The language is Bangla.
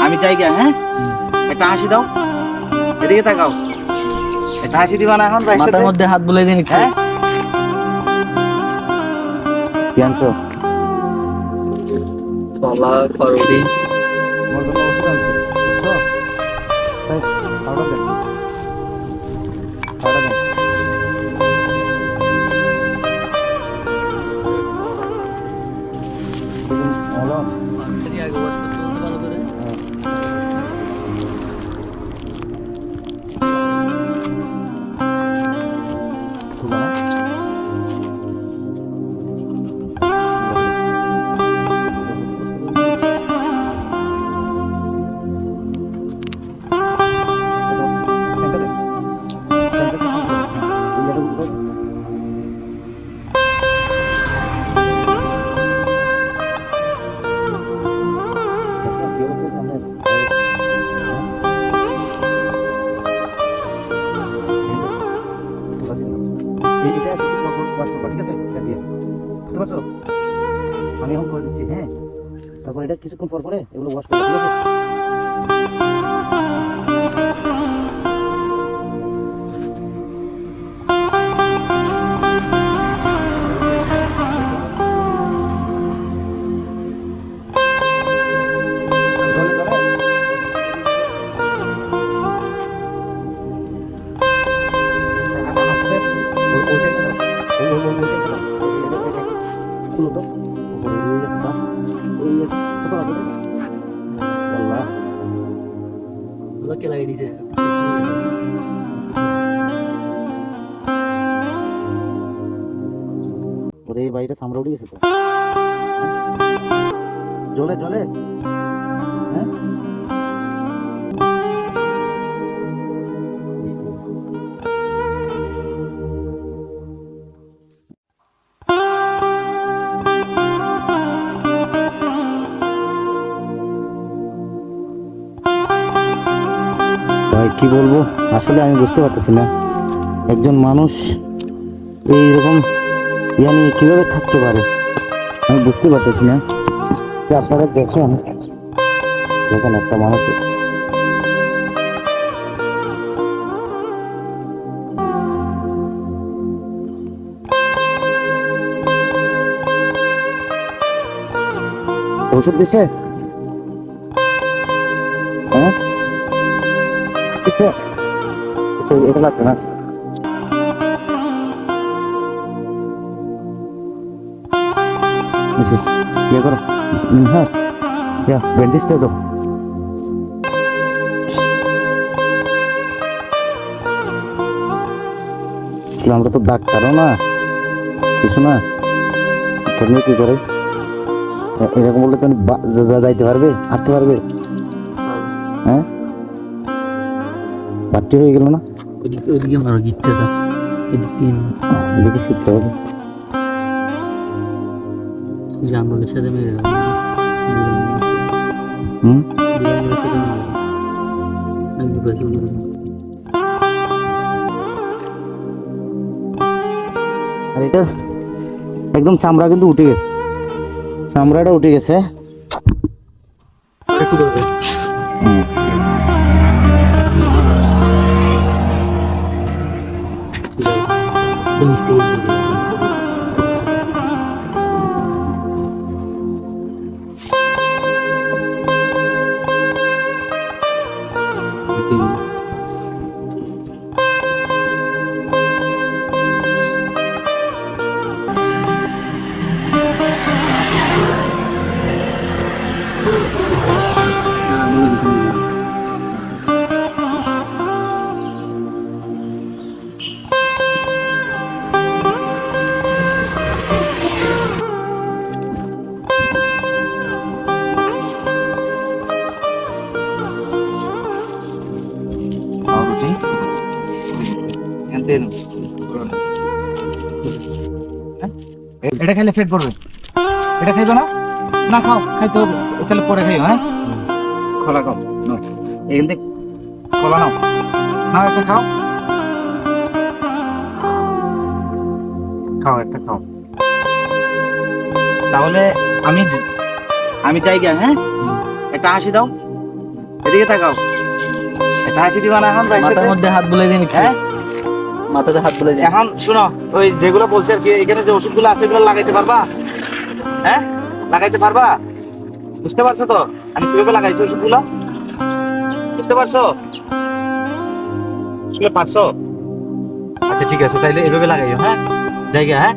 আমি জায়গা, হ্যাঁ একটা হাসি দাও, এদিকে তাকাও, একটা হাসি দিবা না এখন? মাথার মধ্যে হাত বুলাই দিন একটু। হ্যাঁ কি আনছো? কলা, করবি। তোমার জন্য ওষুধ আনছি, বুঝছো? তাই খাওয়াটা দেন, খাওয়াটা দেন। হলো ভালো করে এটা কিছু ওয়াশ করবা, ঠিক আছে? এটা দিয়ে বুঝতে পারছো? আমি এখন করে দিচ্ছি, হ্যাঁ? তারপর এটা কিছুক্ষণ পর পরে এগুলো ওয়াশ করবা, ঠিক আছে? জলে জলে খুলো তো, কে লাগিয়ে দিছে। ওরে এই বাড়িটা সামরা উঠে গেছে তো, জলে জলে, হ্যাঁ? ভাই কি বলবো, আসলে আমি বুঝতে পারতেছি না একজন মানুষ এইরকম ইয়া নিয়ে কিভাবে থাকতে পারে। আমি বুঝতে পারতেছি না যে আপনারা দেখেন, দেখেন একটা মানুষ ওষুধ দিছে, হ্যাঁ দিছে? আচ্ছা, এটা লাগবে না। আচ্ছা, ইয়ে করো, হ্যাঁ ব্যান্ডেজটা দাও। আমরা তো ডাক্তারও না কিছু না, কেমনি কি করে এরকম বললে তুমি যাইতে পারবে, হাঁটতে পারবে? হ্যাঁ বাড়তি হয়ে গেল না? ওইদিকে মারো, গিটতে যা, এদিকে শিখতে হবে। জামরুলের সাথে মেরে যাবে। আর এটা একদম চামড়া কিন্তু উঠে গেছে, চামড়াটা উঠে গেছে। একটু করে মিষ্টি করে দিয়ে দেবে। এটা খাইলে পেট ভরবে, এটা খাইবে না? না খাও, খাইতে হবে, তাহলে পরে খাইও। হ্যাঁ খোলা খাও, এখান থেকে খোলা নাও, নাও একটা খাও, খাও একটা খাও। তাহলে আমি যাই গা, হ্যাঁ একটা হাসি দাও, এদিকে তাকাও, একটা হাসি দিবা না এখন ভাই মাথার মধ্যে হাত বুলাই দিন, হ্যাঁ মাথাতে হাত বুলাই দিন। এখন শুনো, ওই যেগুলো বলছে আর কি, এখানে যে ওষুধগুলো আছে এগুলো লাগাইতে পারবা? হ্যাঁ লাগাইতে পারবা? বুঝতে পারছো তো আমি কিভাবে লাগাইছি ওষুধগুলো? বুঝতে পারছো? আসলে পারছো? আচ্ছা ঠিক আছে, তাইলে এভাবে লাগাইও। হ্যাঁ জায়গা, হ্যাঁ